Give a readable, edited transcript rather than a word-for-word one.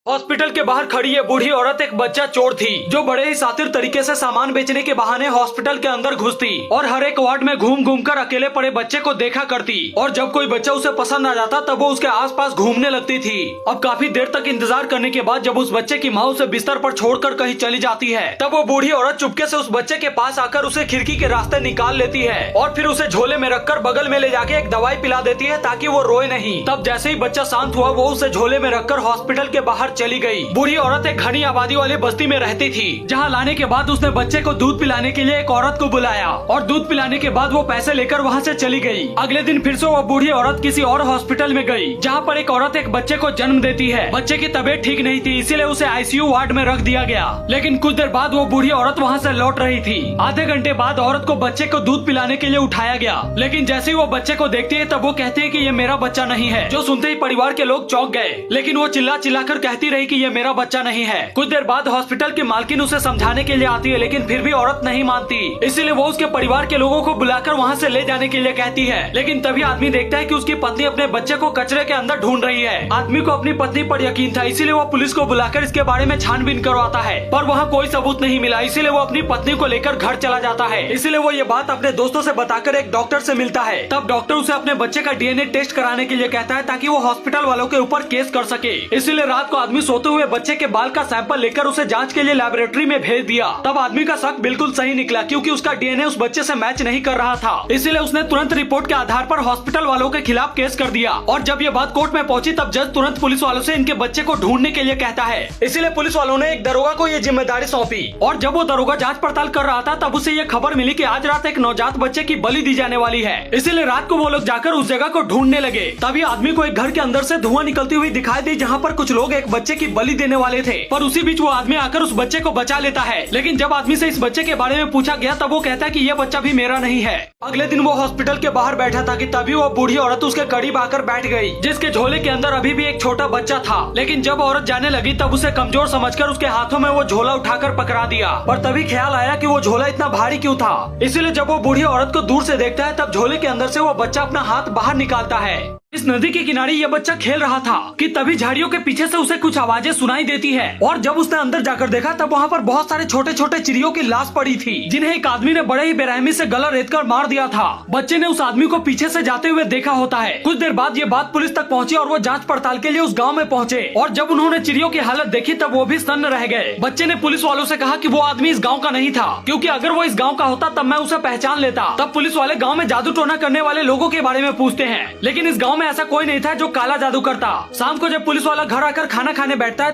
Hospital के बाहर खड़ी ये बूढ़ी औरत एक बच्चा चोर थी जो बड़े ही शातिर तरीके से सामान बेचने के बहाने हॉस्पिटल के अंदर घुसती और हर एक वार्ड में घूम घूम कर अकेले पड़े बच्चे को देखा करती और जब कोई बच्चा उसे पसंद आ जाता तब वो उसके आसपास घूमने लगती थी। अब काफी देर तक इंतजार करने के बाद जब उस बच्चे की माँ उसे बिस्तर पर छोड़कर कहीं चली जाती है तब वो बूढ़ी औरत चुपके से उस बच्चे के पास आकर उसे खिड़की के रास्ते निकाल लेती है और फिर उसे झोले में रखकर बगल में ले जाके एक दवाई पिला देती है ताकि वो रोए नहीं। तब जैसे ही बच्चा शांत हुआ वो उसे झोले में रखकर हॉस्पिटल के बाहर चली गई। बूढ़ी औरत एक घनी आबादी वाली बस्ती में रहती थी जहां लाने के बाद उसने बच्चे को दूध पिलाने के लिए एक औरत को बुलाया और दूध पिलाने के बाद वो पैसे लेकर वहां से चली गई। अगले दिन फिर से वो बूढ़ी औरत किसी और हॉस्पिटल में गई जहां पर एक औरत एक बच्चे को जन्म देती है। बच्चे की तबीयत ठीक नहीं थी इसीलिए उसे आईसीयू वार्ड में रख दिया गया। लेकिन कुछ देर बाद वो बूढ़ी औरत वहाँ से लौट रही थी। आधे घंटे बाद औरत को बच्चे को दूध पिलाने के लिए उठाया गया लेकिन जैसे ही वो बच्चे को देखती है तब वो कहती है कि ये मेरा बच्चा नहीं है। जो सुनते ही परिवार के लोग चौंक गए लेकिन वो चिल्ला चिल्लाकर कहती रही कि ये मेरा बच्चा नहीं है। कुछ देर बाद हॉस्पिटल की मालकिन उसे समझाने के लिए आती है लेकिन फिर भी औरत नहीं मानती इसीलिए वो उसके परिवार के लोगों को बुलाकर वहाँ से ले जाने के लिए कहती है। लेकिन तभी आदमी देखता है कि उसकी पत्नी अपने बच्चे को कचरे के अंदर ढूंढ रही है। आदमी को अपनी पत्नी पर यकीन था इसीलिए वो पुलिस को बुलाकर इसके बारे में छानबीन करवाता है पर वहाँ कोई सबूत नहीं मिला इसीलिए वो अपनी पत्नी को लेकर घर चला जाता है। इसीलिए वो ये बात अपने दोस्तों से बताकर एक डॉक्टर से मिलता है। तब डॉक्टर उसे अपने बच्चे का डीएनए टेस्ट कराने के लिए कहता है ताकि वो हॉस्पिटल वालों के ऊपर केस कर सके। इसीलिए रात को आदमी सोते हुए बच्चे के बाल का सैंपल लेकर उसे जांच के लिए लैबोरेटरी में भेज दिया। तब आदमी का शक बिल्कुल सही निकला क्योंकि उसका डीएनए उस बच्चे से मैच नहीं कर रहा था। इसीलिए उसने तुरंत रिपोर्ट के आधार पर हॉस्पिटल वालों के खिलाफ केस कर दिया और जब ये बात कोर्ट में पहुंची तब जज तुरंत पुलिस वालों से इनके बच्चे को ढूंढने के लिए कहता है। इसीलिए पुलिस वालों ने एक दरोगा को ये जिम्मेदारी सौंपी और जब वो दरोगा जांच पड़ताल कर रहा था तब उसे ये खबर मिली कि आज रात एक नवजात बच्चे की बलि दी जाने वाली है। इसीलिए रात को वो लोग जाकर उस जगह को ढूंढने लगे। तभी आदमी को एक घर के अंदर से धुआं निकलती हुई दिखाई दी जहाँ पर कुछ लोग एक बच्चे की बलि देने वाले थे पर उसी बीच वो आदमी आकर उस बच्चे को बचा लेता है। लेकिन जब आदमी से इस बच्चे के बारे में पूछा गया तब वो कहता है कि ये बच्चा भी मेरा नहीं है। अगले दिन वो हॉस्पिटल के बाहर बैठा था कि तभी वो बूढ़ी औरत उसके करीब आकर बैठ गई जिसके झोले के अंदर अभी भी एक छोटा बच्चा था। लेकिन जब औरत जाने लगी तब उसे कमजोर समझकर उसके हाथों में वो झोला उठाकर पकड़ा दिया पर तभी ख्याल आया कि वो झोला इतना भारी क्यों था। इसीलिए जब वो बूढ़ी औरत को दूर से देखता है तब झोले के अंदर से वो बच्चा अपना हाथ बाहर निकालता है। इस नदी के किनारे ये बच्चा खेल रहा था कि तभी झाड़ियों के पीछे से उसे कुछ आवाजें सुनाई देती है और जब उसने अंदर जाकर देखा तब वहाँ पर बहुत सारे छोटे छोटे चिड़ियों की लाश पड़ी थी जिन्हें एक आदमी ने बड़े ही बेरहमी से गला रेतकर मार दिया था। बच्चे ने उस आदमी को पीछे से जाते हुए देखा होता है। कुछ देर बाद ये बात पुलिस तक पहुँची और वो जाँच पड़ताल के लिए उस गाँव में पहुँचे और जब उन्होंने चिड़ियों की हालत देखी तब वो भी सन्न रह गए। बच्चे ने पुलिस वालों से कहा कि वो आदमी इस गाँव का नहीं था क्योंकि अगर वो इस गाँव का होता तब मैं उसे पहचान लेता। तब पुलिस वाले गाँव में जादू टोना करने वाले लोगों के बारे में पूछते हैं लेकिन इस गाँव में ऐसा कोई नहीं था जो काला जादू करता। शाम को जब पुलिस वाला घर आकर खाना खाने बैठता है